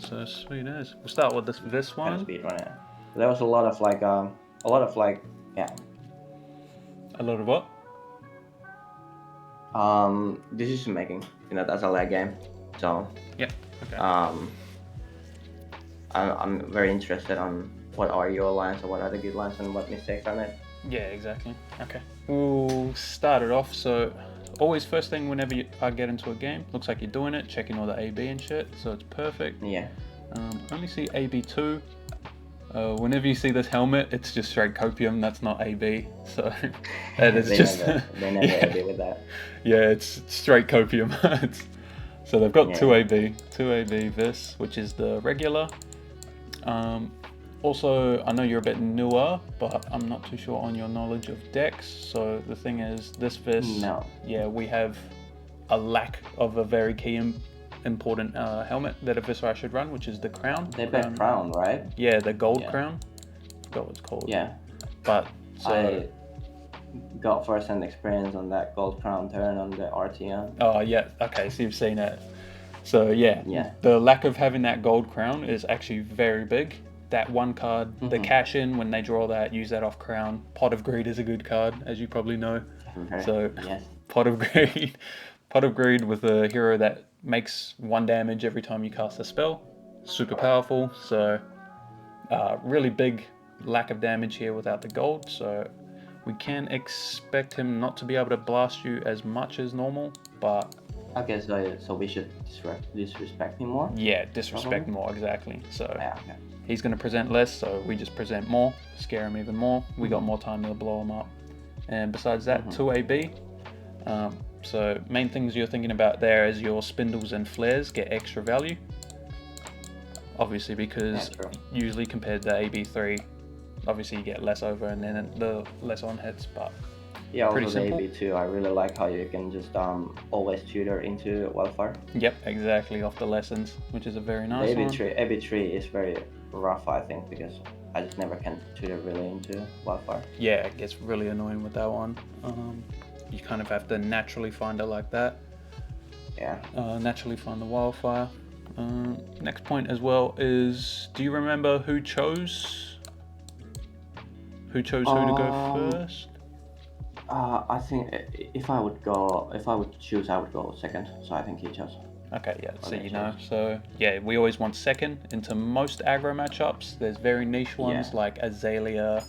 So sweet as. We'll start with this Kind of one. speed run it. There was a lot of yeah. A lot of what? Decision making. That's a lag game. So Yeah. Okay. I'm very interested on what are your lines or what are the good lines and what mistakes are made. Yeah, exactly. Okay. We'll start it off. So always first thing whenever I get into a game, looks like you're doing it, checking all the AB and shit. So it's perfect. Yeah. Only see AB2. Whenever you see this helmet, it's just straight copium. That's not AB. So it is they just never yeah. AB with that. Yeah, it's straight copium. So they've got Yeah. 2AB this, which is the regular. Also, I know you're a bit newer, but I'm not too sure on your knowledge of decks. So the thing is, this vis, No. yeah, we have a lack of a very key important helmet that a Viscera should run, which is the crown. They bet crown, right? Yeah, the gold crown. I forgot what it's called. Yeah. But so I got first-hand experience on that gold crown turn on the RTM. Oh yeah, okay, so you've seen it. So yeah, the lack of having that gold crown is actually very big. That one card, the cash in, when they draw that, use that off crown. Pot of Greed is a good card, as you probably know. Okay. So yes. Pot of Greed with a hero that makes 1 damage every time you cast a spell. Super powerful. So really big lack of damage here without the gold. So we can expect him not to be able to blast you as much as normal, but okay, so we should disrespect him more? Yeah, disrespect more, exactly. So yeah, okay. He's going to present less, so we just present more, scare him even more. We got more time to blow him up. And besides that, 2AB. So main things you're thinking about there is your spindles and flares get extra value. Obviously because usually compared to AB3, obviously you get less over and then the less on hits, but yeah, pretty also simple. the AB2, I really like how you can just always tutor into wildfire. Yep, exactly, off the lessons, which is a very nice the one. AB3 is very rough, I think, because I just never can tutor really into wildfire. Yeah, it gets really annoying with that one. You kind of have to naturally find it like that. Yeah. Naturally find the wildfire. Next point as well is, do you remember who chose who to go first? I think if I would choose, I would go second. So I think he chose. Okay, yeah, so you know. So yeah, we always want second into most aggro matchups. There's very niche ones like Azalea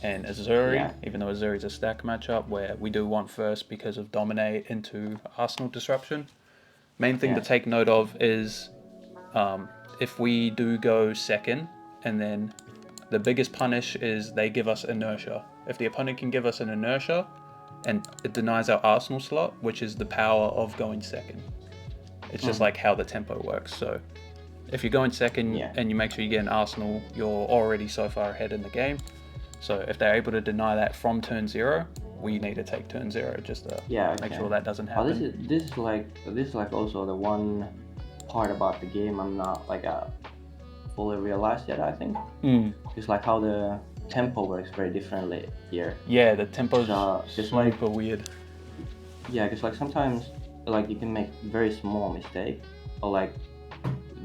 and Azuri, even though Azuri's a stack matchup, where we do want first because of dominate into Arsenal disruption. Main thing to take note of is if we do go second, and then the biggest punish is they give us inertia. If the opponent can give us an inertia, and it denies our Arsenal slot, which is the power of going second. It's just like how the tempo works. So if you're going second and you make sure you get an Arsenal, you're already so far ahead in the game. So if they're able to deny that from turn 0, we need to take turn 0 just to make sure that doesn't happen. This is like also the one part about the game I'm not like fully realized yet, I think. It's like how the tempo works very differently here. Yeah, the tempo's super weird. Yeah, because like sometimes like you can make very small mistake or like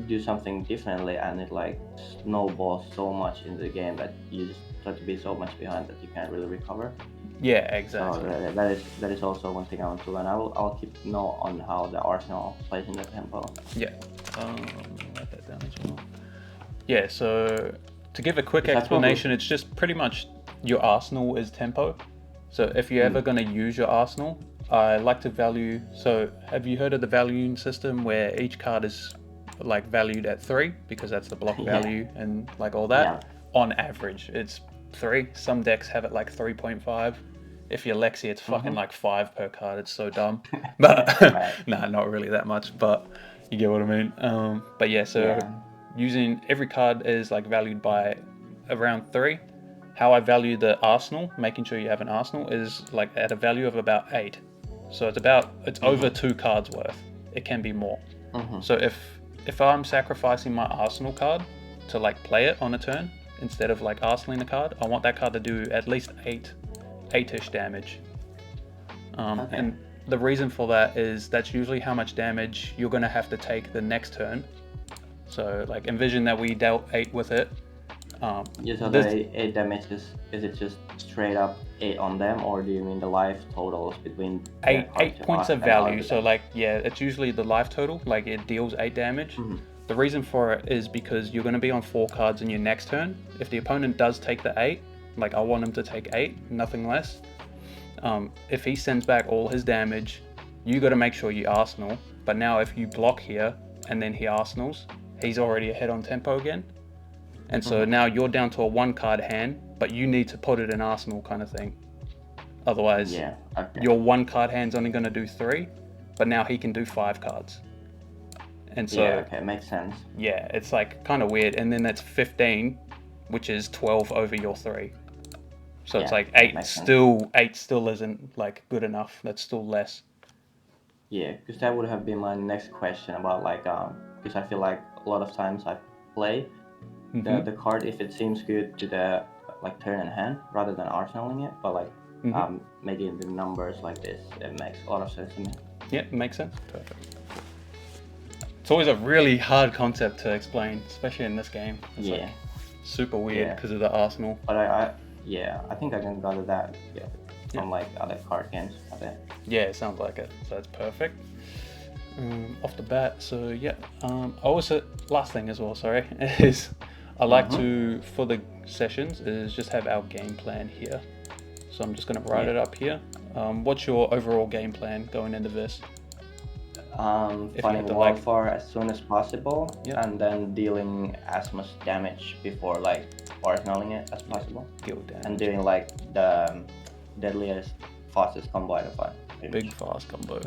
do something differently and it like snowballs so much in the game that you just start to be so much behind that you can't really recover. Yeah, exactly. So that is also one thing I want to learn. I'll keep note on how the Arsenal plays in the tempo. Yeah, write that down as well. Yeah, so to give a quick explanation, it's just pretty much your Arsenal is tempo. So if you're ever going to use your Arsenal, I like to value. So have you heard of the valuing system where each card is like valued at 3 because that's the block value and like all that? On average, it's 3. Some decks have it like 3.5. If you're Lexi, it's fucking like 5 per card. It's so dumb. But nah, not really that much, but you get what I mean. But yeah, so using every card is like valued by around 3. How I value the Arsenal, making sure you have an Arsenal, is like at a value of about 8. So it's over 2 cards worth. It can be more. So if I'm sacrificing my Arsenal card to like play it on a turn instead of like Arsenaling the card, I want that card to do at least 8-ish damage. And the reason for that is that's usually how much damage you're going to have to take the next turn So like envision that we dealt 8 with it. So this- the 8 damage is it just straight up 8 on them, or do you mean the life totals between eight points of value? So damage? like, yeah, it's usually the life total, like it deals 8 damage. The reason for it is because you're going to be on 4 cards in your next turn. If the opponent does take the 8, like I want him to take 8, nothing less. If he sends back all his damage, you got to make sure you arsenal. But now if you block here and then he arsenals, he's already ahead on tempo again. And so now you're down to a 1 card hand, but you need to put it in arsenal kind of thing. Otherwise, your 1 card hand's only going to do 3, but now he can do 5 cards. And so makes sense. Yeah, it's like kind of weird. And then that's 15, which is 12 over your 3. So it's like 8 still isn't like good enough. That's still less. Yeah, because that would have been my next question about like because I feel like a lot of times I play the card if it seems good to the like turn and hand rather than arsenaling it, but like making the numbers like this, it makes a lot of sense to me. Yeah, it makes sense. Perfect. It's always a really hard concept to explain, especially in this game. It's like super weird because of the arsenal. But I think I can gather that from like other card games. I bet. Yeah, it sounds like it. So that's perfect. Off the bat, so yeah. Also, last thing as well, sorry, is I like to, for the sessions, is just have our game plan here. So I'm just going to write it up here. What's your overall game plan going into this? Finding wildfire as soon as possible, and then dealing as much damage before like arsenaling it as possible. And doing like the deadliest, fastest combo I can find. Big fast combo.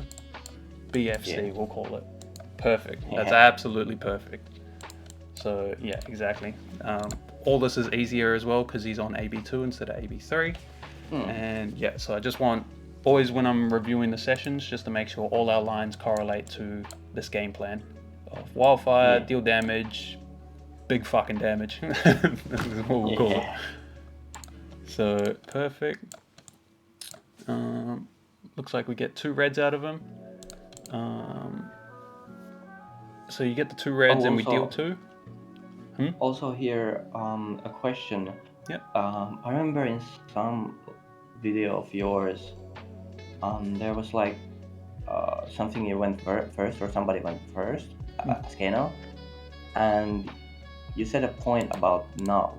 BFC, we'll call it. Perfect. That's absolutely perfect. So yeah, exactly. All this is easier as well because he's on AB2 instead of AB3. And yeah, so I just want always when I'm reviewing the sessions just to make sure all our lines correlate to this game plan of wildfire, deal damage, big fucking damage. That's what we'll call it. So perfect. Looks like we get 2 reds out of him. So you get the 2 reds and we deal 2. Also here, a question. I remember in some video of yours, there was like something you went first, or somebody went first, as Kano, and you said a point about not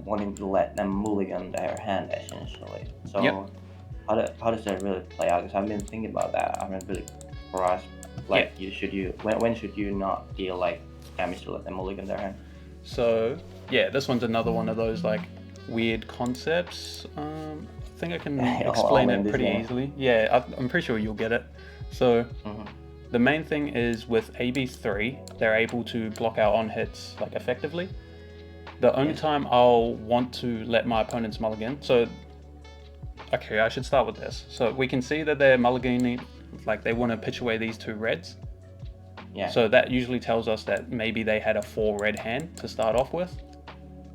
wanting to let them mulligan their hand essentially. So how does that really play out? Because I've been thinking about that. I haven't really grasped like when should you not deal like damage to let them mulligan their hand? So yeah, this one's another one of those like weird concepts. I think I can explain it pretty easily. Yeah, I'm pretty sure you'll get it. So the main thing is with AB3, they're able to block out on hits like effectively. The only time I'll want to let my opponents mulligan, so okay, I should start with this. So we can see that they're mulliganing, like they want to pitch away these 2 reds. So that usually tells us that maybe they had a 4 red hand to start off with.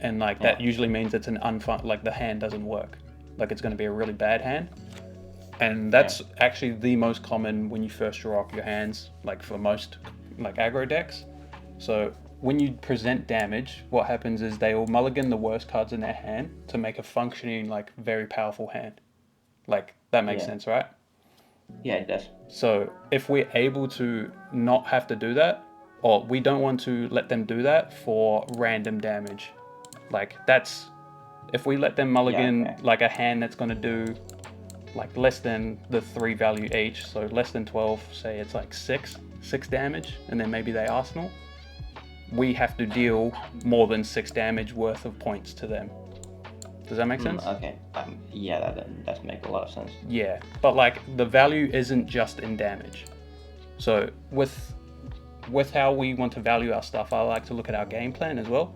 And like that usually means it's an like the hand doesn't work. Like it's going to be a really bad hand. And that's actually the most common when you first draw up your hands, like for most like aggro decks. So when you present damage, what happens is they will mulligan the worst cards in their hand to make a functioning, like very powerful hand. Like that makes sense, right? Yeah, it does. So if we're able to not have to do that, or we don't want to let them do that for random damage, like that's, if we let them mulligan like a hand that's going to do like less than the 3 value each, so less than 12, say it's like 6 damage, and then maybe they arsenal, we have to deal more than 6 damage worth of points to them. Does that make sense? Okay. Yeah, that does make a lot of sense. Yeah, but like the value isn't just in damage. So with how we want to value our stuff, I like to look at our game plan as well.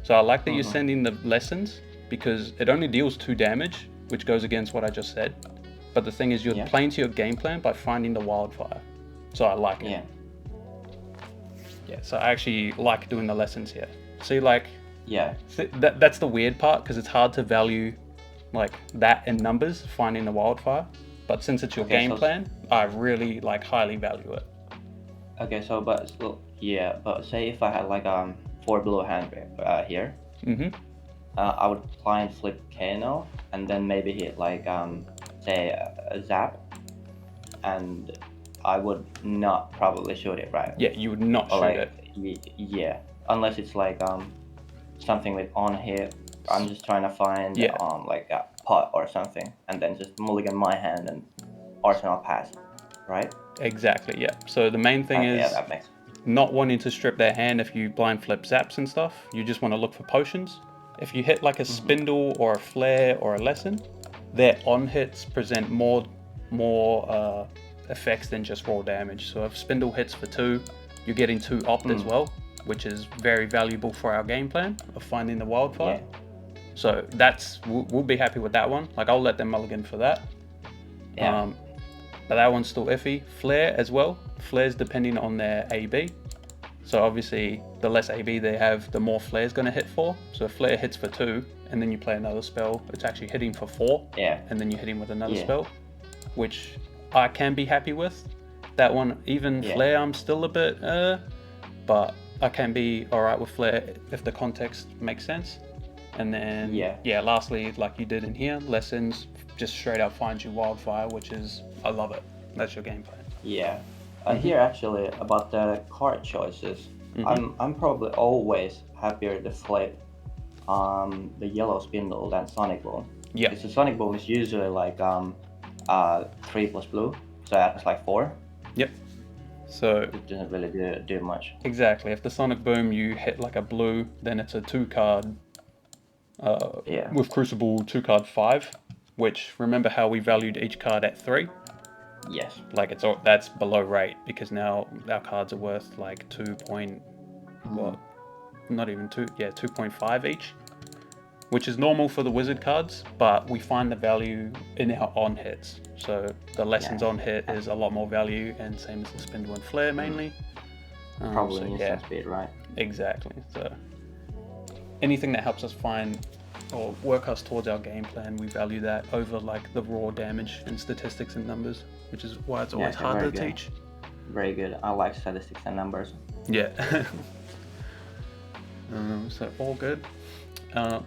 So I like that you're sending the lessons because it only deals 2 damage, which goes against what I just said. But the thing is, you're playing to your game plan by finding the wildfire. So I like it. Yeah, so I actually like doing the lessons here. See, like, that's the weird part because it's hard to value like that in numbers, finding the wildfire. But since it's your game plan, I really like highly value it. Okay, so but say if I had like 4 blue hand here, Mm-hmm. I would blind flip Kano and then maybe hit like say a zap, and I would not probably shoot it, right? Yeah, you would not Or shoot like it. yeah, unless it's like something with on hit. I'm just trying to find Yeah, like a pot or something, and then just mulligan my hand and arsenal pass, right? exactly. Yeah. So the main thing Okay, yeah, is that makes. not wanting to strip their hand if you blind flip zaps and stuff. You just want to look for potions. If you hit like a Mhm. spindle or a flare or a lesson, their on hits present more effects than just raw damage. So if spindle hits for 2, you're getting 2 opt as Mm, well, which is very valuable for our game plan of finding the wildfire. yeah, So we'll be happy with that one. Like I'll let them mulligan for that. yeah, But that one's still iffy. Flare as well. Flares depending on their AB. So obviously, the less AB they have, the more flare's going to hit for. So if flare hits for 2, and then you play another spell, it's actually hitting for 4, yeah, and then you hit him with another yeah, spell, which I can be happy with. That one, even yeah, flare, I'm still a bit, but I can be alright with flare if the context makes sense. And then, yeah, yeah, lastly, like you did in here, lessons, just straight up find you wildfire, which is, I love it. That's your game plan. yeah. Mm-hmm. Here actually about the card choices, Mm-hmm. I'm probably always happier to flip the yellow spindle than sonic boom. Yeah. Because the sonic boom is usually like 3+ blue, so that's like 4. Yep. So It doesn't really do much. exactly. If the Sonic Boom you hit like a blue, then it's a 2 card Yeah, with Crucible 2 card 5, which remember how we valued each card at 3? yes, Like that's below rate because now our cards are worth like 2 point Mhm. what? Not even 2, yeah, 2.5 each, which is normal for the wizard cards, but we find the value in our on hits. So the lessons yeah, on hit is a lot more value, and same as the spindle and flare Mm. mainly. Probably So an yeah, instant speed, right? exactly. So anything that helps us find or work us towards our game plan, we value that over like the raw damage and statistics and numbers, which is why it's Yeah, always okay, hard very to good. teach. Very good. I like statistics and numbers. Yeah. So all good.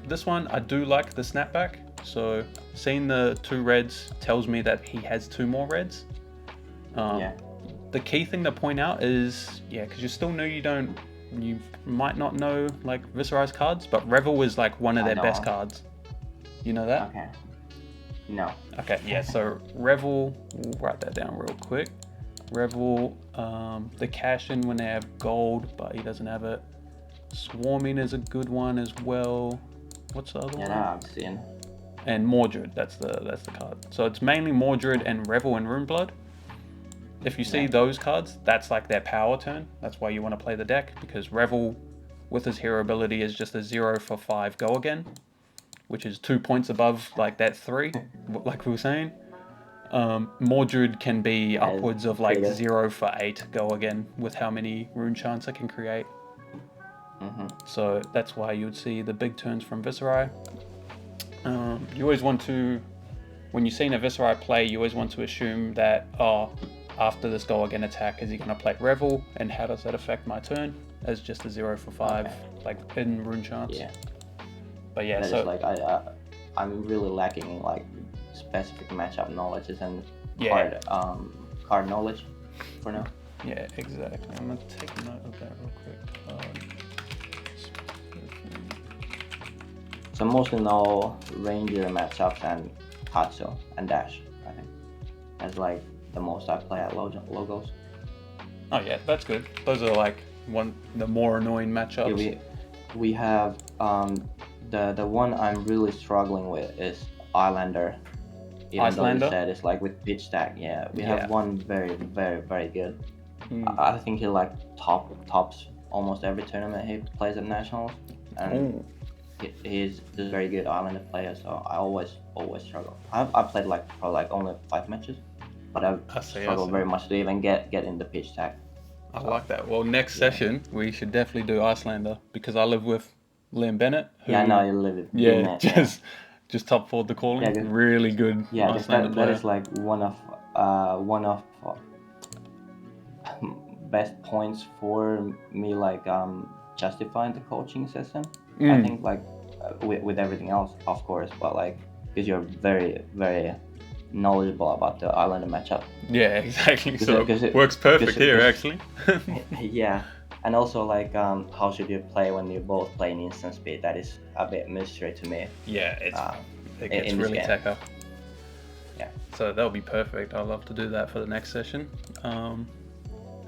This one, I do like the snapback. So seeing the 2 reds tells me that he has 2 more reds. Yeah, The key thing to point out is, yeah, because you still know you might not know like Viserai's cards, but Revel is like one of I their best know. cards. You know that? Okay. No. Okay, yeah, so Revel, we'll write that down real quick. Revel, the cash in when they have gold, but he doesn't have it. Swarming is a good one as well. What's the other Yeah, one? that I've seen. And Mordred, that's the card. So it's mainly Mordred and Revel and Runeblood. If you see Yeah. those cards, that's like their power turn. That's why you want to play the deck, because Revel, with his hero ability, is just a 0 for 5 go again, which is 2 points above like that 3, like we were saying. Mordred can be That is upwards of like pretty. 0 for 8 go again with how many rune chants it can create. Mm-hmm. So that's why you would see the big turns from Viserai. You always want to, when you've seen a Viserai play, you always want to assume that, after this go again attack, is he going to play Revel, and how does that affect my turn? As just a 0 for 5, Okay. like in rune chants. Yeah. But yeah, That so is like I'm really lacking in like specific matchup knowledges and yeah, card knowledge for now. yeah, exactly. I'm gonna take a note of that real quick. So mostly know Ranger matchups and Katsu and Dash, I think. That's like the most I play at logos. Oh yeah, that's good. Those are like the more annoying matchups. Yeah, we have the one I'm really struggling with is Islander. Even though you Icelander? said it's like with pitch stack, yeah. We Yeah. have one very good. Mm. I think he like tops almost every tournament he plays at nationals, and Ooh. he's a very good Islander player. So I always struggle. I played like for like only 5 matches, but I've I see. struggled very much to even get in the pitch stack. I So, like that. Well, next yeah. session we should definitely do Icelander because I live with Liam Bennett, who Yeah, I know you live it. You met, yeah. just top forward the calling. Yeah, 'cause- Really good Yeah, I guess Icelander that player. is like one of best points for me, like justifying the coaching session. I think like with everything else, of course, but like because you're very very knowledgeable about the Islander matchup. Yeah, exactly. So it works perfect here, actually. Yeah, and also like how should you play when you both play in instant speed? That is a bit mystery to me. Yeah, it gets really tacker. Yeah. So that'll be perfect. I'd love to do that for the next session.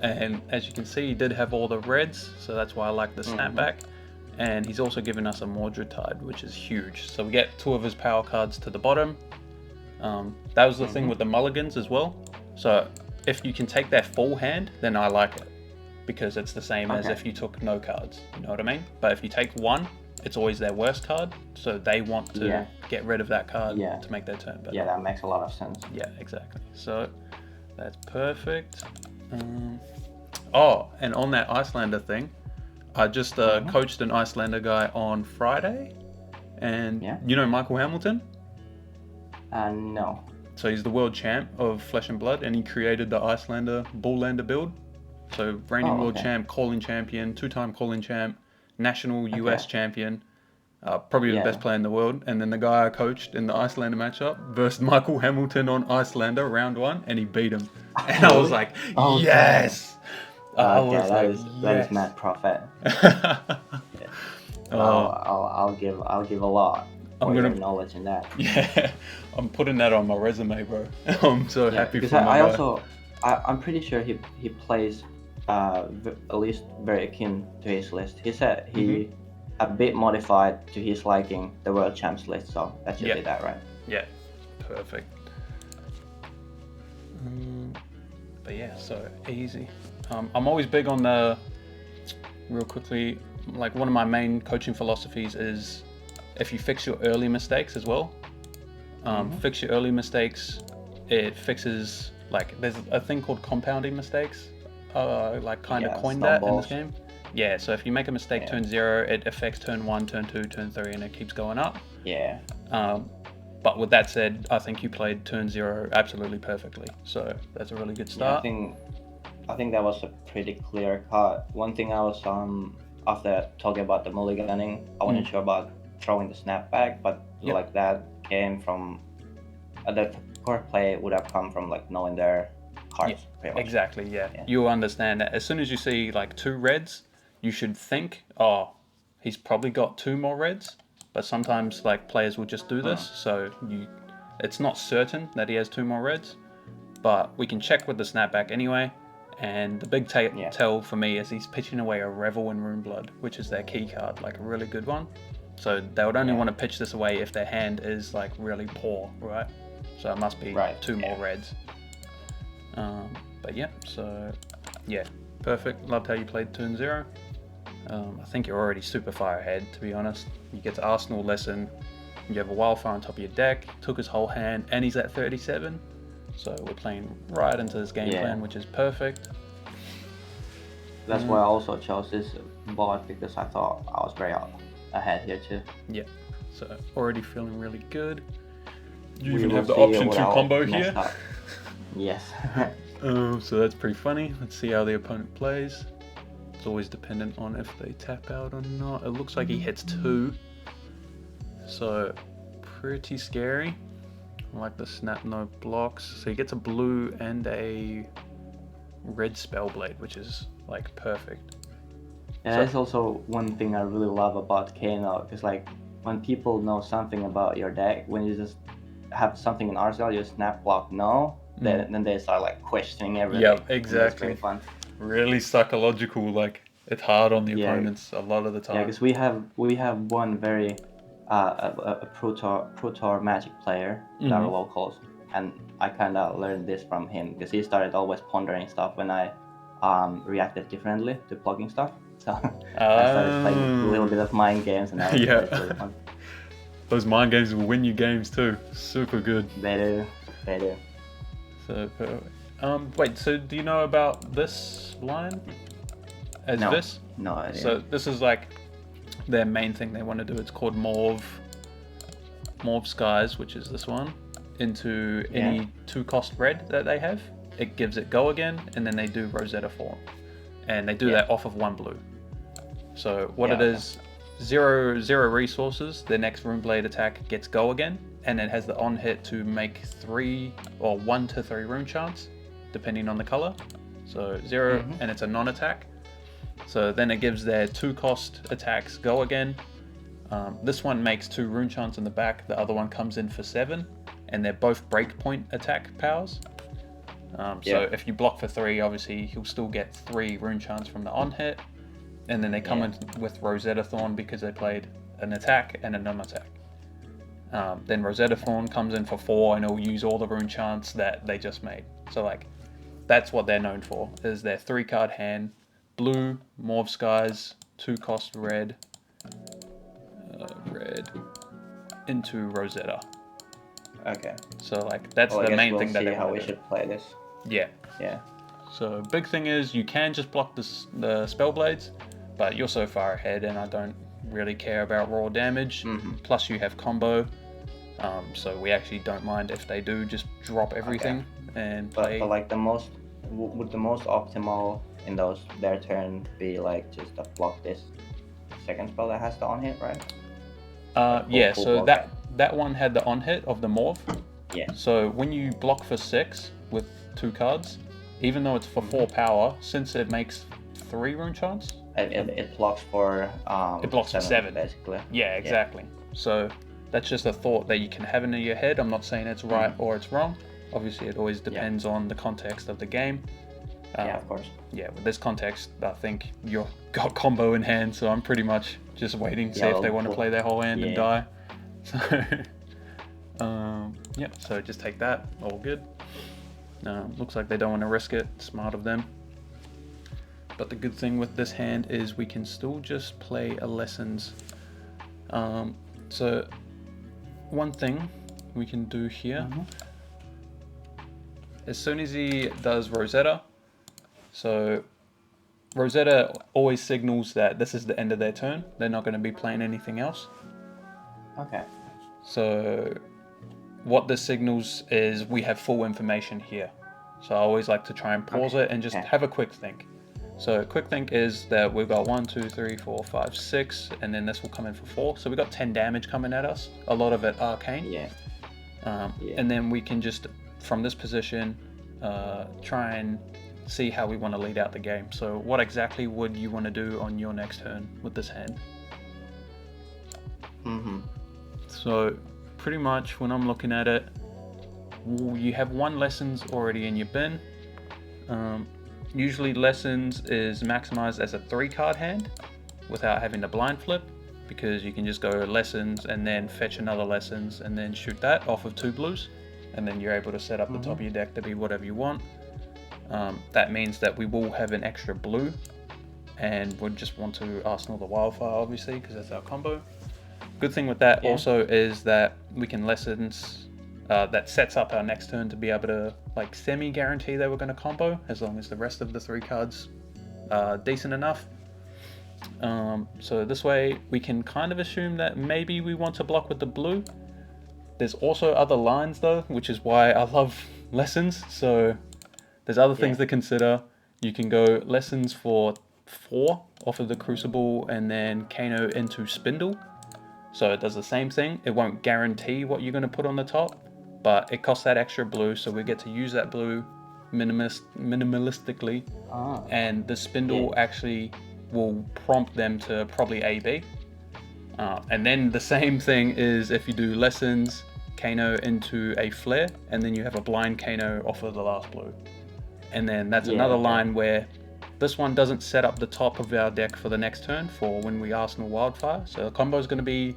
And as you can see, he did have all the reds, so that's why I like the snapback. And he's also given us a Mordred Tide, which is huge. So we get 2 of his power cards to the bottom. That was the thing with the mulligans as well. So if you can take their full hand, then I like it, because it's the same as if you took no cards. You know what I mean? But if you take 1, it's always their worst card, so they want to get rid of that card to make their turn better. Yeah, that makes a lot of sense. Yeah, exactly. So that's perfect. Oh, and on that Icelander thing, I just coached an Icelander guy on Friday, and you know Michael Hamilton? No. So he's the world champ of Flesh and Blood, and he created the Icelander Bulllander build. So reigning world champ, calling champion, 2-time calling champ, national US champion, probably the best player in the world. And then the guy I coached in the Icelander matchup versus Michael Hamilton on Icelander round 1, and he beat him. And I was like, yes! That is mad profit. I'll give a lot for your knowledge in that. Yeah, I'm putting that on my resume, bro. I'm so happy for I'm pretty sure he plays at least very akin to his list. He said he a bit modified to his liking the world champs list, so that should be that, right? Yeah, perfect. But yeah, so easy. I'm always big on the, real quickly, like one of my main coaching philosophies is if you fix your early mistakes as well, fix your early mistakes, it fixes, like there's a thing called compounding mistakes, like kind of coined that in this game. Yeah, so if you make a mistake turn 0, it affects turn 1, turn 2, turn 3, and it keeps going up. Yeah. But with that said, I think you played turn 0 absolutely perfectly, so that's a really good start. Yeah, I think that was a pretty clear cut. One thing I was after talking about the mulliganing, I wasn't sure about throwing the snapback, but like that came from the core play would have come from like knowing their cards. Pretty much. Exactly. Yeah. You'll understand that as soon as you see like 2 reds, you should think, oh, he's probably got 2 more reds. But sometimes like players will just do this, so it's not certain that he has 2 more reds, but we can check with the snapback anyway. And the big tell for me is he's pitching away a Revel in Runeblood, which is their key card, like a really good one. So they would only want to pitch this away if their hand is like really poor, right? So it must be 2 more reds. But yeah, so yeah, perfect. Loved how you played turn 0. I think you're already super far ahead, to be honest. You get to Arsenal lesson, you have a Wildfire on top of your deck, took his whole hand, and he's at 37. So we're playing right into this game plan, which is perfect. That's why I also chose this board, because I thought I was very ahead here too. Yeah, so already feeling really good. You even have the option to combo here. Yes. So that's pretty funny. Let's see how the opponent plays. It's always dependent on if they tap out or not. It looks like he hits 2. So pretty scary. I like the snap no blocks. So he gets a blue and a red Spellblade, which is like perfect. And that's also one thing I really love about Kano, because like when people know something about your deck, when you just have something in arsenal, you snap block no, then they start like questioning everything. Yeah, exactly. It's very fun. Really psychological, like it's hard on the opponents a lot of the time. Yeah, because we have one very a Pro Tour Magic player that are locals, and I kind of learned this from him, because he started always pondering stuff when I reacted differently to plugging stuff. So I started playing a little bit of mind games, and that was really fun. Those mind games will win you games too. Super good. They do. So perfect. Wait, so do you know about this line? This? No idea. So this is like their main thing they want to do. It's called Morve Skies, which is this one, into any 2-cost red that they have. It gives it go again, and then they do Rosetta form. and they do that off of 1 blue. So what it okay. is, 0 resources, their next Rune Blade attack gets go again, and it has the on hit to make 3 or 1 to 3 rune chants, depending on the color. So 0, and it's a non-attack. So then it gives their 2 cost attacks go again. This one makes 2 rune chants in the back, the other one comes in for 7, and they're both breakpoint attack powers. So if you block for 3, obviously he'll still get 3 rune chants from the on hit, and then they come in with Rosetta Thorn because they played an attack and a non-attack. Then Rosetta Thorn comes in for 4, and it'll use all the rune chants that they just made. So like, that's what they're known for, is their 3-card hand, blue, Mauve Skies, 2 cost red, into Rosetta. Okay. So like, that's Well, the main we'll thing that see they how want we to do. should play this. Yeah. Yeah. So big thing is you can just block the spell blades, but you're so far ahead, and I don't really care about raw damage. Plus you have combo, so we actually don't mind if they do just drop everything and play. But like would the most optimal in their turn be like just to block this second spell that has the on hit, right? Yeah. full So block that one had the on hit of the Mauve. Yeah. So when you block for 6 with 2 cards, even though it's for 4 power, since it makes 3 rune chants, it blocks for it blocks for 7 basically. Yeah, exactly. So that's just a thought that you can have in your head. I'm not saying it's right or it's wrong. Obviously, it always depends on the context of the game. Yeah, of course. Yeah, with this context, I think you've got combo in hand, so I'm pretty much just waiting to see if they want to play their whole hand and die. So, yeah, so just take that. All good. Looks like they don't want to risk it. Smart of them. But the good thing with this hand is we can still just play a Lessons. So one thing we can do here, as soon as he does Rosetta, so Rosetta always signals that this is the end of their turn. They're not going to be playing anything else. Okay. So what this signals is we have full information here. So I always like to try and pause it and just have a quick think. So quick think is that we've got 1, 2, 3, 4, 5, 6, and then this will come in for 4. So we've got 10 damage coming at us. A lot of it arcane. And then we can just, from this position, try and see how we want to lead out the game. So what exactly would you want to do on your next turn with this hand? So pretty much when I'm looking at it, you have 1 Lessons already in your bin. Usually Lessons is maximized as a 3-card hand without having to blind flip, because you can just go Lessons and then fetch another Lessons and then shoot that off of 2 blues, and then you're able to set up the top of your deck to be whatever you want. That means that we will have an extra blue, and we'll just want to Arsenal the Wildfire, obviously, because that's our combo. Good thing with that also is that we can Lessons, that sets up our next turn to be able to like semi-guarantee that we're going to combo, as long as the rest of the 3 cards are decent enough. So this way we can kind of assume that maybe we want to block with the blue. There's also other lines though, which is why I love Lessons. So there's other things to consider. You can go Lessons for 4 off of the Crucible, and then Kano into Spindle. So it does the same thing. It won't guarantee what you're going to put on the top, but it costs that extra blue, so we get to use that blue minimalistically. And the Spindle actually will prompt them to probably AB. And then the same thing is if you do Lessons, Kano into a Flare, and then you have a blind Kano off of the last blue. And then that's another line where this one doesn't set up the top of our deck for the next turn for when we Arsenal Wildfire. So the combo is going to be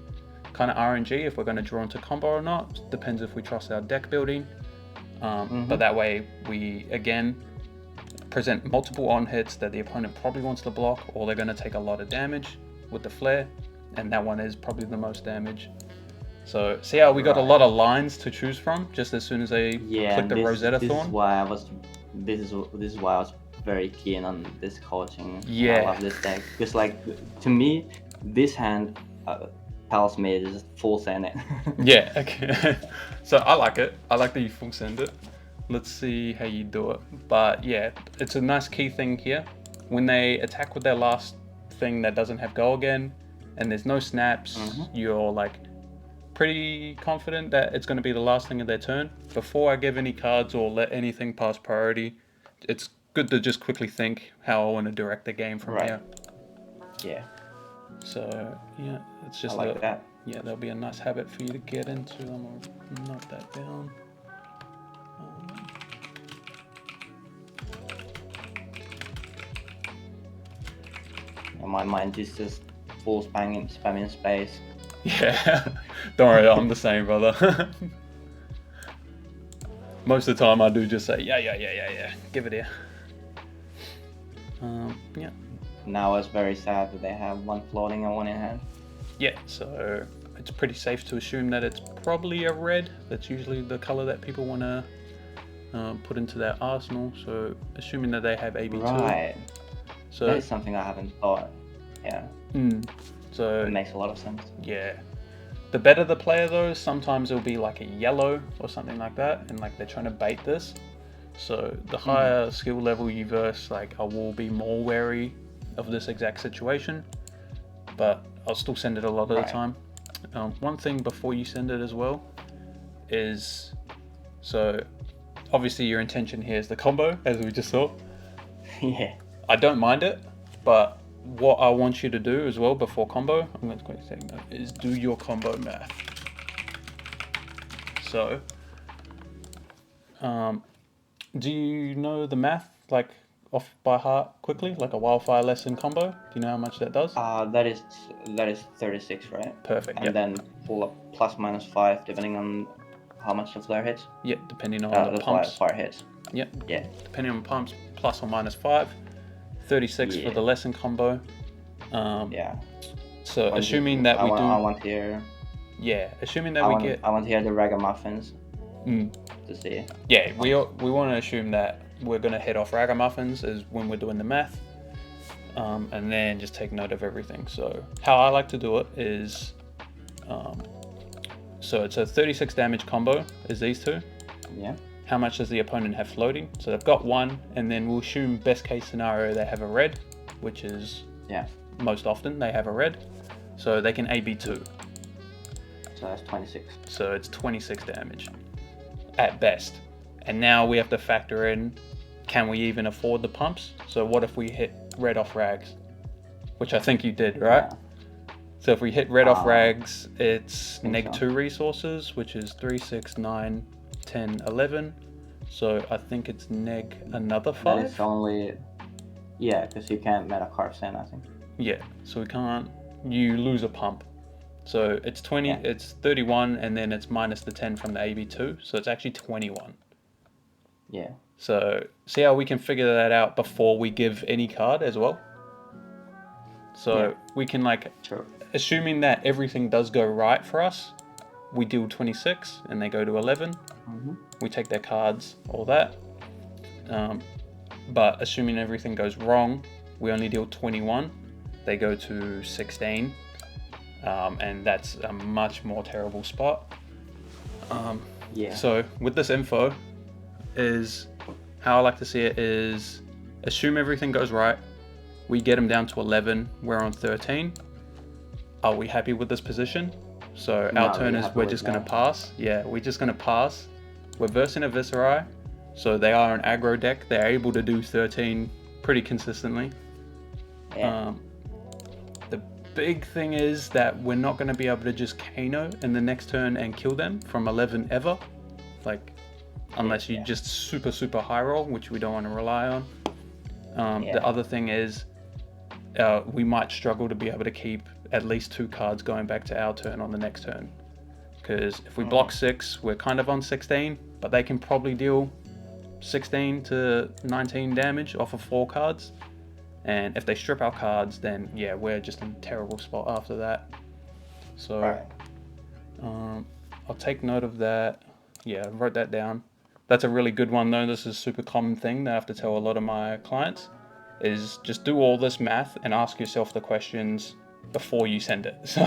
kind of RNG if we're going to draw into combo or not. Depends if we trust our deck building. But that way we, again, present multiple on hits that the opponent probably wants to block, or they're going to take a lot of damage with the Flare. And that one is probably the most damage. So see how we got a lot of lines to choose from just as soon as they click the Rosetta Thorn? This is why I was very keen on this coaching. Yeah. I love this deck because, like, to me, this hand tells me to just full send it. Yeah. Okay. So I like it. I like that you full send it. Let's see how you do it. But yeah, it's a nice key thing here. when they attack with their last thing that doesn't have go again, and there's no snaps, you're like pretty confident that it's going to be the last thing of their turn. Before I give any cards or let anything pass priority, it's good to just quickly think how I want to direct the game from here. Yeah. So yeah, it's just I like that. Yeah, that'll be a nice habit for you to get into. I'm gonna note that down. My mind is just full spamming space. Yeah, don't worry, I'm the same, brother. Most of the time I do just say, yeah, give it here. Yeah. Now it's very sad that they have one floating and one in hand. Yeah, so it's pretty safe to assume that it's probably a red. That's usually the color that people want to put into their arsenal. So assuming that they have AB2. Right. So that is something I haven't thought. Yeah. So it makes a lot of sense. Yeah. The better the player though, sometimes it'll be like a yellow or something like that, and like they're trying to bait this. So the higher skill level you verse, like I will be more wary of this exact situation, but I'll still send it a lot of the time. One thing before you send it as well is, so obviously your intention here is the combo, as we just saw. Yeah. I don't mind it, but what I want you to do as well before combo, I'm going to quickly say that, is do your combo math. So, do you know the math, like off by heart quickly, like a wildfire lesson combo? Do you know how much that does? That is 36, right? Perfect. And then pull up plus minus 5 depending on how much the flare hits. Yeah, depending on the pumps. Fire hits. Yep. Yeah. Depending on pumps, plus or minus 5. 36 for the lesson combo. Yeah. So assuming that I want to hear. Yeah, assuming that I want to hear the ragamuffins. To see. Yeah, we want to assume that we're going to hit off ragamuffins is when we're doing the math, and then just take note of everything. So how I like to do it is, so it's a 36 damage combo is these two. Yeah. How much does the opponent have floating? So they've got one, and then we'll assume best case scenario they have a red, which is most often they have a red, so they can AB2. So that's 26. So it's 26 damage at best. And now we have to factor in, can we even afford the pumps? So what if we hit red off rags? Which I think you did, right? Yeah. So if we hit red off rags, it's -2 resources, which is 3, 6, 9, 10, 11. So I think it's neg another 5. That is only, because you can't meta carb send, I think. Yeah, so we can't, you lose a pump. So it's 20, it's 31, and then it's minus the 10 from the AB2, so it's actually 21. Yeah. So see how we can figure that out before we give any card as well? So we can assuming that everything does go right for us, we deal 26 and they go to 11. We take their cards, all that. But assuming everything goes wrong, we only deal 21. They go to 16. And that's a much more terrible spot. So with this info, is how I like to see it is assume everything goes right. We get them down to 11. We're on 13. Are we happy with this position? So our turn is we're just going to pass. Yeah, we're just going to pass. We're versing a Visceri, so they are an aggro deck. They're able to do 13 pretty consistently. The big thing is that we're not going to be able to just Kano in the next turn and kill them from 11 ever. Unless you just super high roll, which we don't want to rely on. The other thing is we might struggle to be able to keep at least 2 cards going back to our turn on the next turn. Because if we block 6, we're kind of on 16, but they can probably deal 16 to 19 damage off of 4 cards. And if they strip our cards, then we're just in a terrible spot after that. So I'll take note of that. I wrote that down. That's a really good one though. This is a super common thing that I have to tell a lot of my clients is just do all this math and ask yourself the questions before you send it. So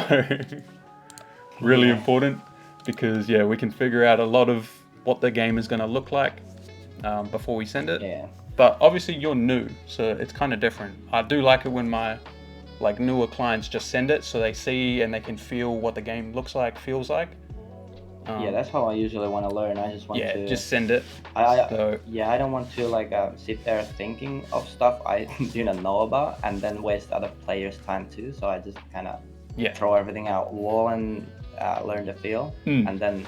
really important, because we can figure out a lot of what the game is going to look like before we send it. But obviously you're new, so it's kind of different. I do like it when my like newer clients just send it so they see and they can feel what the game looks like, feels like. Yeah, that's how I usually want to learn. I just want to. Just send it. I don't want to like sit there thinking of stuff I do not know about and then waste other players' time too. So I just kind of throw everything out wall and learn the feel, and then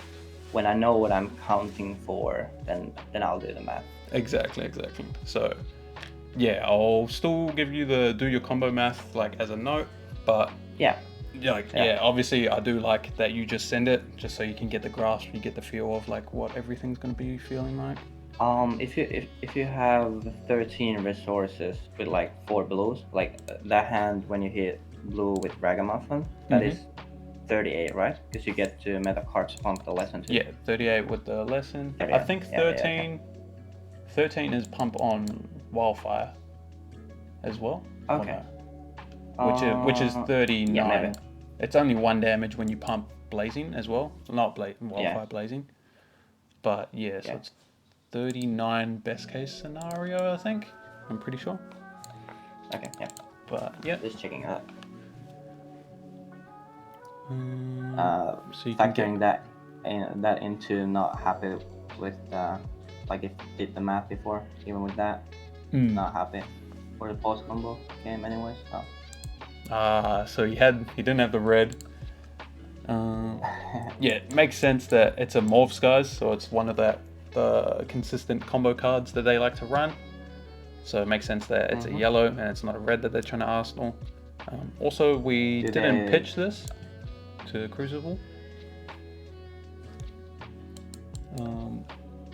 when I know what I'm counting for, then I'll do the math. Exactly. So yeah, I'll still give you the do your combo math like as a note, but obviously I do like that you just send it just so you can get the grasp, you get the feel of like what everything's going to be feeling like. If you have 13 resources with like 4 blues, like that hand when you hit blue with Ragamuffin, that is 38, right? Because you get to meta cards pump the lesson too. Yeah, 38 with the lesson. I think 13 is pump on Wildfire as well. Okay. Which is 39. Yeah, maybe. It's only 1 damage when you pump Blazing as well. Not Wildfire Blazing. But so it's 39 best case scenario, I think. I'm pretty sure. Okay, yeah. But just checking that. So you factoring that into not happy with like if did the math before, even with that, not happy for the post combo game anyways. So you didn't have the red. It makes sense that it's a Morphs, guys, so it's one of the consistent combo cards that they like to run. So it makes sense that it's a yellow and it's not a red that they're trying to Arsenal. Also, we didn't pitch this to Crucible.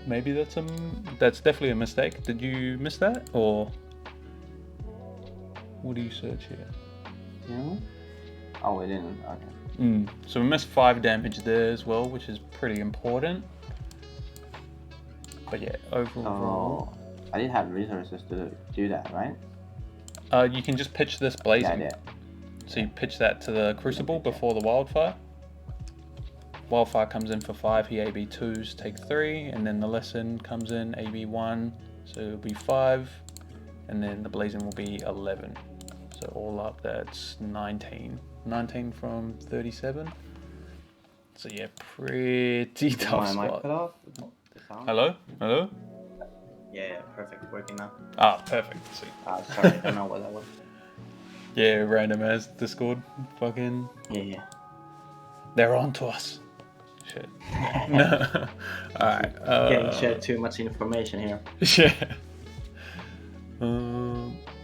Maybe that's definitely a mistake. Did you miss that, or what do you search here? Yeah. Oh, we didn't. Okay. So we missed 5 damage there as well, which is pretty important. But yeah, overall, I did have resources to do that, right? You can just pitch this Blazing. Yeah, I did. So you pitch that to the Crucible before the Wildfire. Wildfire comes in for 5, he AB2s, take 3, and then the lesson comes in, AB1, so it'll be 5, and then the Blazing will be 11. So all up, that's 19. 19 from 37. So yeah, pretty tough spot. Cut off? Hello? Yeah, perfect, working now. Perfect, see. Sorry, I don't know what that was. Yeah, random ass Discord, fucking... Yeah. They're on to us. Shit. No. Alright. Getting shared too much information here. Yeah.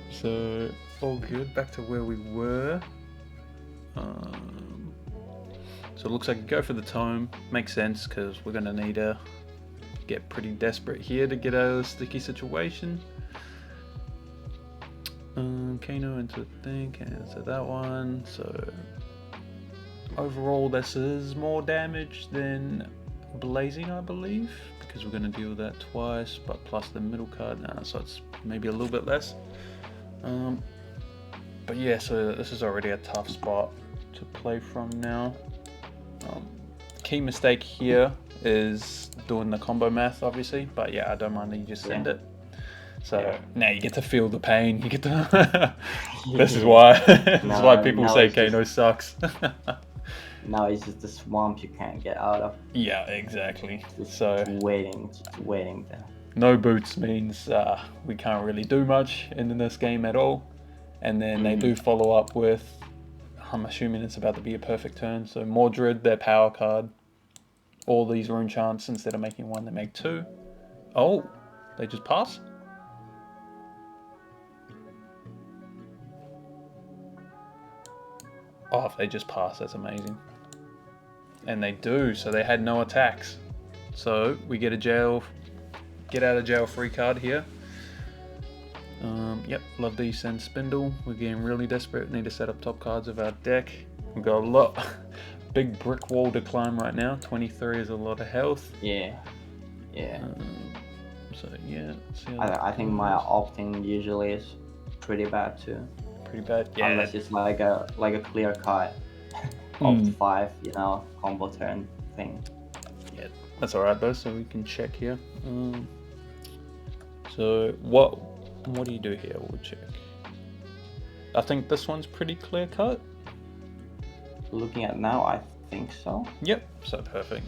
So all good. Back to where we were. So it looks like you go for the tome. Makes sense because we're gonna need to get pretty desperate here to get out of the sticky situation. Kano into the thing, into that one. So overall, this is more damage than Blazing, I believe, because we're going to deal with that twice, but plus the middle card now, so it's maybe a little bit less. But yeah, so this is already a tough spot to play from now. Key mistake here is doing the combo math, obviously, but yeah, I don't mind that you just send it. So now you get to feel the pain. You get to. This is why. This is why people say Kano sucks. Now it's just the swamp you can't get out of. Yeah, exactly. Just waiting there. No boots means we can't really do much in this game at all. And then they do follow up with, I'm assuming it's about to be a perfect turn. So Mordred, their power card. All these rune chants, instead of making 1, they make 2. Oh, they just pass? Oh, if they just pass, that's amazing. And they do, so they had no attacks. So we get a get out of jail free card here. Yep, love these send Spindle. We're getting really desperate, need to set up top cards of our deck. We've got a lot, big brick wall to climb right now. 23 is a lot of health. Yeah. So yeah. I think my opting usually is pretty bad too. Pretty bad, yeah. Unless it's like a clear cut opt 5, combo turn thing. Yeah, that's alright though. So we can check here. So what do you do here? We'll check. I think this one's pretty clear cut. Looking at now, I think so. Yep, so perfect.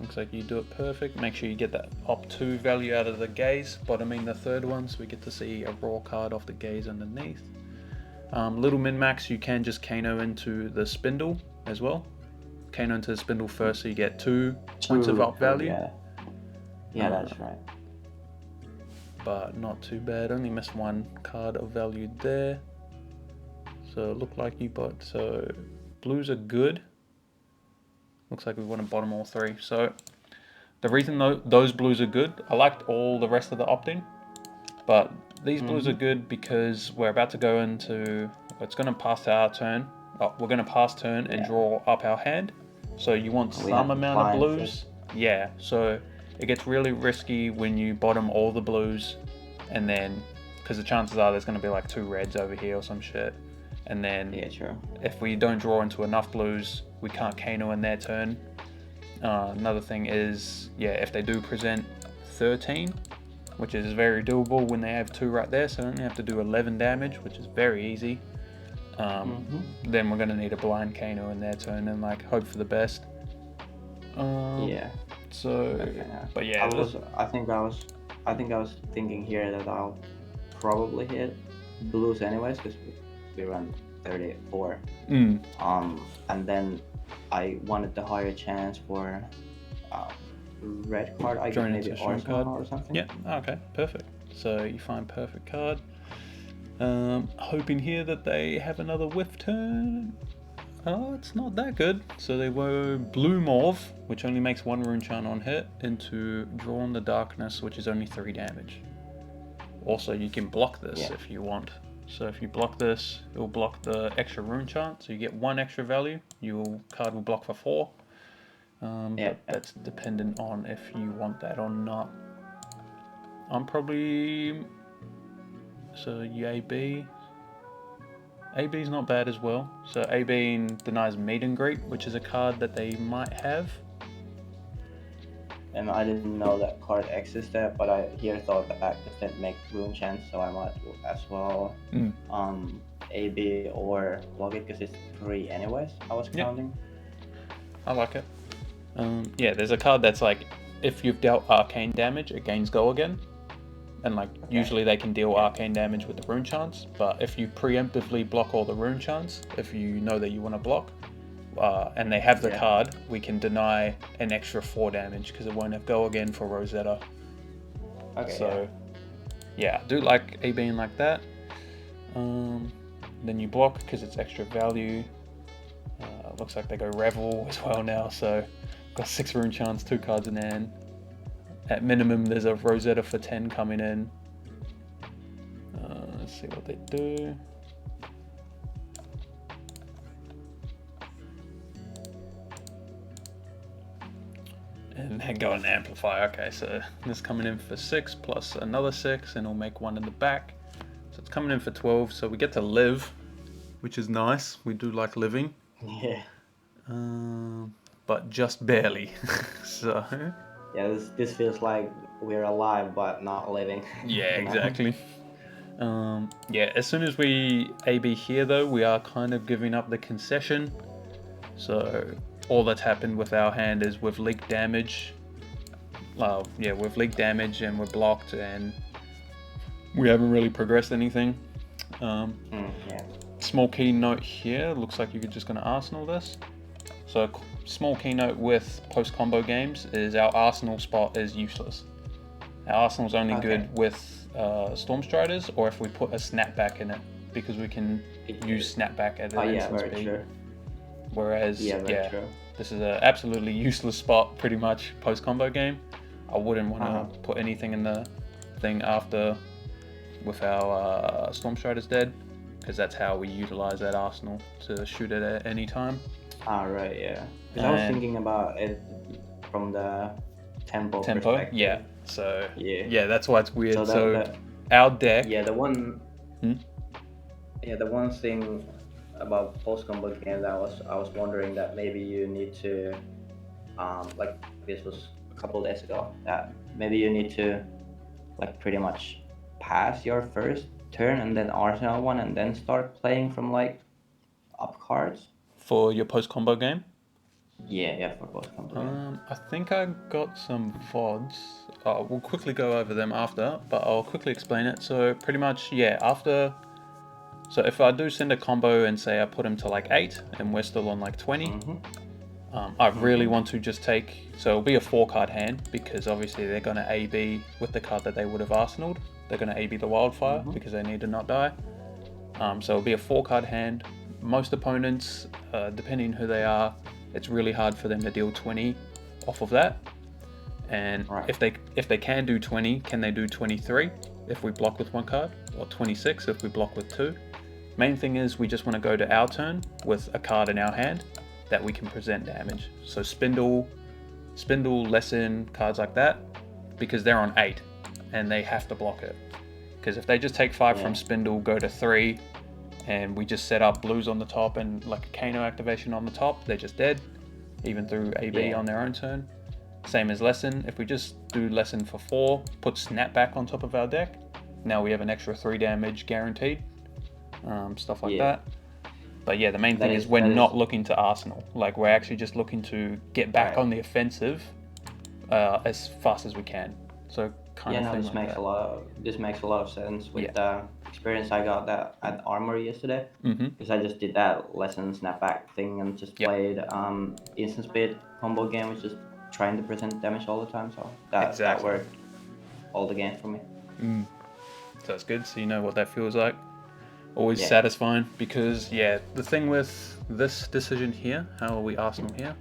Looks like you do it perfect. Make sure you get that op2 value out of the gaze, bottoming the third one, so we get to see a raw card off the gaze underneath. Little min-max, you can just Kano into the spindle as well. Kano into the spindle first, so you get 2 points of op value. Yeah, that's right. But not too bad. Only missed 1 card of value there. So it looked like you bought. So blues are good. Looks like we want to bottom all 3. So the reason those blues are good, I liked all the rest of the opting, but these blues are good because we're about to go into, it's going to pass to our turn. Oh, we're going to pass turn and draw up our hand. So you want some amount of blues. Yeah, so it gets really risky when you bottom all the blues, and then, because the chances are there's going to be like 2 reds over here or some shit. And then if we don't draw into enough blues, we can't Kano in their turn. Another thing is, if they do present 13, which is very doable when they have 2 right there, so they only have to do 11 damage, which is very easy. Then we're going to need a blind Kano in their turn and like hope for the best. So, but yeah, I think I was thinking here that I'll probably hit blues anyways, because we run 34. And then I wanted the higher chance for red card. I guess maybe Arsenal or something. Yeah. Okay. Perfect. So you find perfect card. Hoping here that they have another whiff turn. Oh, it's not that good. So they were blue mauve, which only makes 1 rune chant on hit, into Drawn the Darkness, which is only 3 damage. Also, you can block this if you want. So if you block this, it will block the extra rune chant, so you get 1 extra value. Your card will block for 4. But that's dependent on if you want that or not. I'm probably... So AB. AB's not bad as well. So AB denies meet and greet, which is a card that they might have. And I didn't know that card existed, but I here thought that didn't make rune chance, so I might as well AB or block it, because it's 3 anyways. I was counting. I like it. There's a card that's like, if you've dealt arcane damage, it gains go again. And like usually they can deal arcane damage with the rune chants, but if you preemptively block all the rune chants, if you know that you want to block, and they have the card, we can deny an extra 4 damage because it won't have go again for Rosetta. I do like A being like that. Then you block because it's extra value. Looks like they go Revel as well now, so got 6 rune chants, 2 cards in hand. At minimum, there's a Rosetta for 10 coming in. Let's see what they do. And then go and amplify. Okay, so this coming in for 6 plus another 6, and it'll make 1 in the back. So it's coming in for 12. So we get to live, which is nice. We do like living. Yeah. But just barely. So. Yeah, this feels like we're alive but not living. Yeah, exactly. As soon as we AB here though, we are kind of giving up the concession. So all that's happened with our hand is we've leaked damage. We've leaked damage and we're blocked, and we haven't really progressed anything. Small keynote here, looks like you're just going to Arsenal this. So small keynote with post-combo games is our Arsenal spot is useless. Our Arsenal's only good with Stormstriders, or if we put a snapback in it, because we can use snapback at an instant speed. True. Whereas, this is an absolutely useless spot, pretty much, post-combo game. I wouldn't want to put anything in the thing after with our Stormstriders dead, because that's how we utilize that Arsenal to shoot it at any time. Right, yeah. Because I was thinking about it from the tempo perspective. Yeah. So that's why it's weird. So our deck. Yeah, the one. The one thing about post combo games, I was wondering that maybe you need to, like this was a couple days ago, that maybe you need to like pretty much pass your first turn and then arsenal one and then start playing from like up cards? For your post combo game? Yeah, for both combo. I think I got some VODs. We'll quickly go over them after, but I'll quickly explain it. So pretty much, yeah, after. So if I do send a combo and say I put him to like 8 and we're still on like 20, I really want to just take. So it'll be a 4-card hand because obviously they're going to AB with the card that they would have arsenaled. They're going to AB the wildfire because they need to not die. So it'll be a 4-card hand. Most opponents, depending who they are, it's really hard for them to deal 20 off of that. And if they can do 20, can they do 23 if we block with 1 card, or 26 if we block with 2? Main thing is we just want to go to our turn with a card in our hand that we can present damage. So Spindle, Lesson, cards like that, because they're on 8 and they have to block it. Because if they just take 5 from Spindle, go to 3, and we just set up blues on the top and like a Kano activation on the top, they're just dead, even through AB on their own turn. Same as Lesson, if we just do Lesson for 4, put Snapback on top of our deck, now we have an extra 3 damage guaranteed, stuff like that. But yeah, the main thing is we're not looking to arsenal, like we're actually just looking to get back on the offensive as fast as we can. So this makes a lot of sense with the experience I got that at Armory yesterday, because I just did that lesson snapback thing and just played instant speed combo game, which is trying to present damage all the time. So that worked all the game for me. So that's good. So you know what that feels like. Always satisfying, because the thing with this decision here, how we arsenal here,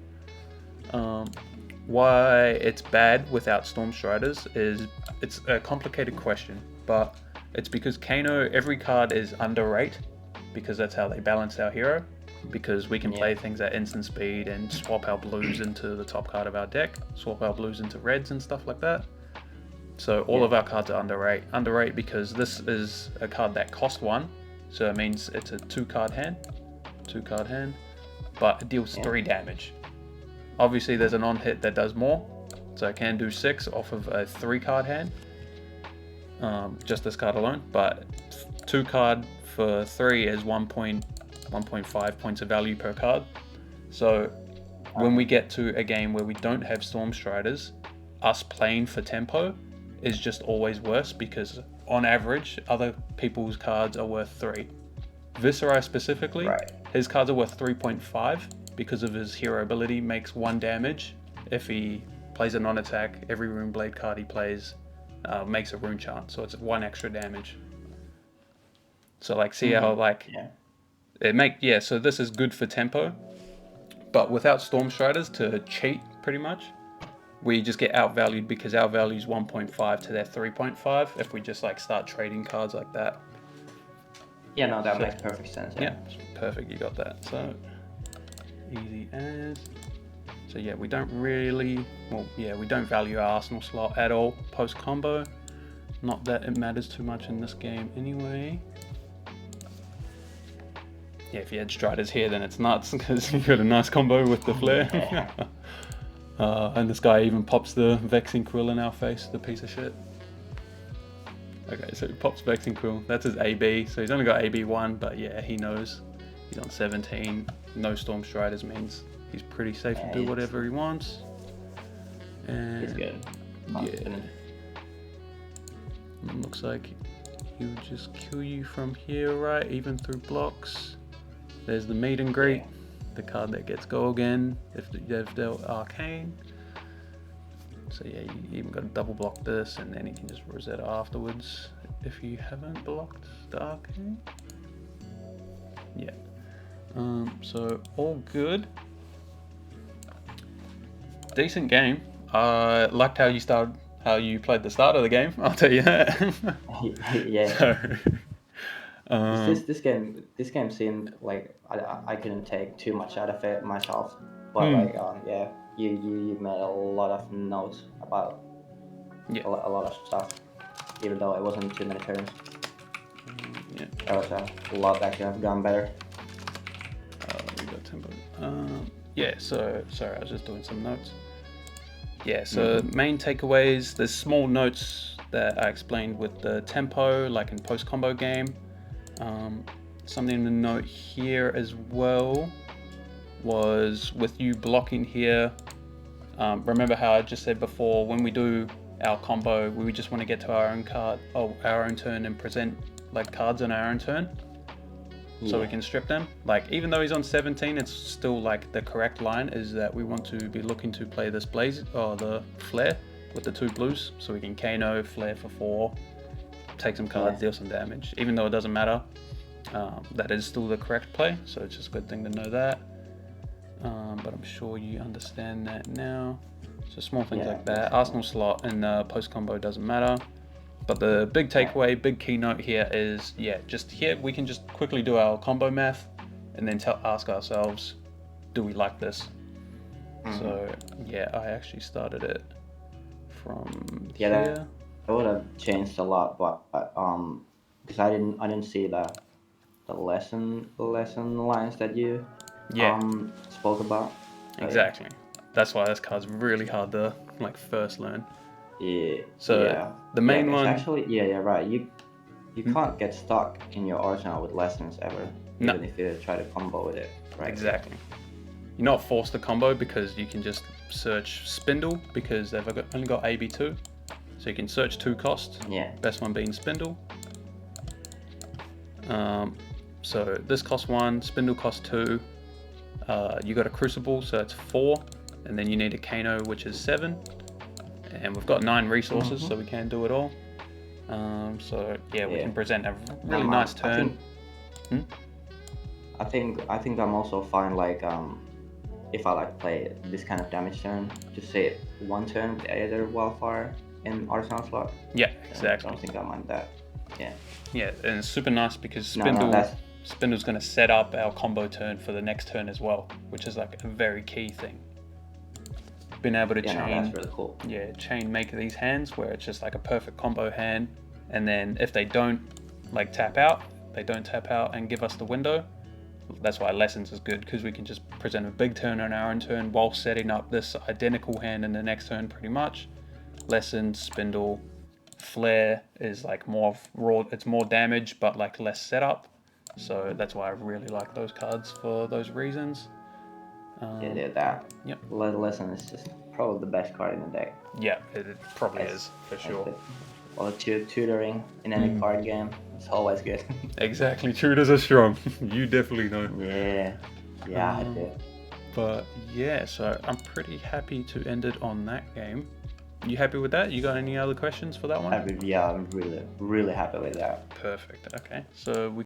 why it's bad without Storm Striders is it's a complicated question, but it's because Kano, every card is underrate, because that's how they balance our hero, because we can play things at instant speed and swap our blues into the top card of our deck, swap our blues into reds and stuff like that. So all of our cards are underrate because this is a card that costs 1, so it means it's a 2-card hand, but it deals 3 damage. Obviously there's an on-hit that does more, so I can do 6 off of a 3-card hand, just this card alone, but 2-card for 3 is 1.5 points of value per card. So when we get to a game where we don't have Storm Striders, us playing for tempo is just always worse, because on average other people's cards are worth 3. Viserai specifically, his cards are worth 3.5 because of his hero ability makes 1 damage if he plays a non-attack. Every Rune Blade card he plays makes a rune chant, so it's 1 extra damage. So like, see how like it so this is good for tempo, but without Storm Striders to cheat pretty much, we just get outvalued, because our value is 1.5 to their 3.5 if we just like start trading cards like that. Yeah, no, that makes perfect sense. Yeah, perfect, you got that. So easy as. So yeah, we don't really, we don't value our arsenal slot at all post combo. Not that it matters too much in this game anyway. Yeah, if you had Striders here, then it's nuts, because you've got a nice combo with the flare. And this guy even pops the Vexing Quill in our face, the piece of shit. Okay, so he pops Vexing Quill. That's his AB, so he's only got AB 1, but yeah, he knows. He's on 17. No Storm Striders means he's pretty safe to do whatever he wants. And he's good. It looks like he'll just kill you from here, right? Even through blocks. There's the meet and greet. The card that gets go again if they've dealt Arcane. So yeah, you even got to double block this, and then you can just Rosetta afterwards if you haven't blocked the Arcane. Yeah. So all good. Decent game. I liked how you played the start of the game, I'll tell you that. So, this game seemed like I couldn't take too much out of it myself, but you made a lot of notes about a lot of stuff, even though it wasn't too many turns. There was a lot that could have gone better. We got tempo. So sorry, I was just doing some notes. Yeah, so main takeaways, there's small notes that I explained with the tempo, like in post-combo game. Something to note here as well was with you blocking here. Remember how I just said before, when we do our combo, we just want to get to our own turn and present like cards on our own turn, so we can strip them. Like even though he's on 17, it's still like the correct line is that we want to be looking to play this blaze or the flare with the 2 blues, so we can Kano flare for 4, take some cards, deal some damage. Even though it doesn't matter, that is still the correct play, so it's just a good thing to know that. But I'm sure you understand that now. So small things like that. Arsenal slot and post combo doesn't matter. But the big takeaway, big keynote here is, just here we can just quickly do our combo math and then ask ourselves, do we like this? So I actually started it from here. That would have changed a lot, but because I didn't see the lesson lines that you spoke about. Exactly. That's why this card's really hard to like first learn. The main one. Actually, right. You can't get stuck in your arsenal with lessons ever, even if you try to combo with it. Right. Exactly. You're not forced to combo because you can just search Spindle because they've only got AB2, so you can search 2 costs. Best one being Spindle. So this costs 1, Spindle costs 2. You got a Crucible, so it's 4, and then you need a Kano, which is 7. And we've got 9 resources, so we can do it all. We can present a really nice turn. I think I'm also fine like if I like play this kind of damage turn, to say 1 turn with either Wildfire and Arsenal slot. Yeah, exactly. I don't think I mind that. Yeah, and it's super nice because Spindle's going to set up our combo turn for the next turn as well, which is like a very key thing. Being able to chain, that's really cool. Chain make these hands where it's just like a perfect combo hand, and then if they don't like tap out and give us the window. That's why Lessons is good, because we can just present a big turn on our own turn while setting up this identical hand in the next turn pretty much. Lessons, Spindle, Flare is like more raw, it's more damage but like less setup. So that's why I really like those cards for those reasons. Lesson is just probably the best card in the deck. Yeah, it probably is, for sure. Well, tutoring in any card game, it's always good. Exactly, tutors are strong. You definitely know. I do. But so I'm pretty happy to end it on that game. You happy with that? You got any other questions for that one? I'm really happy with that. Perfect. Okay, so we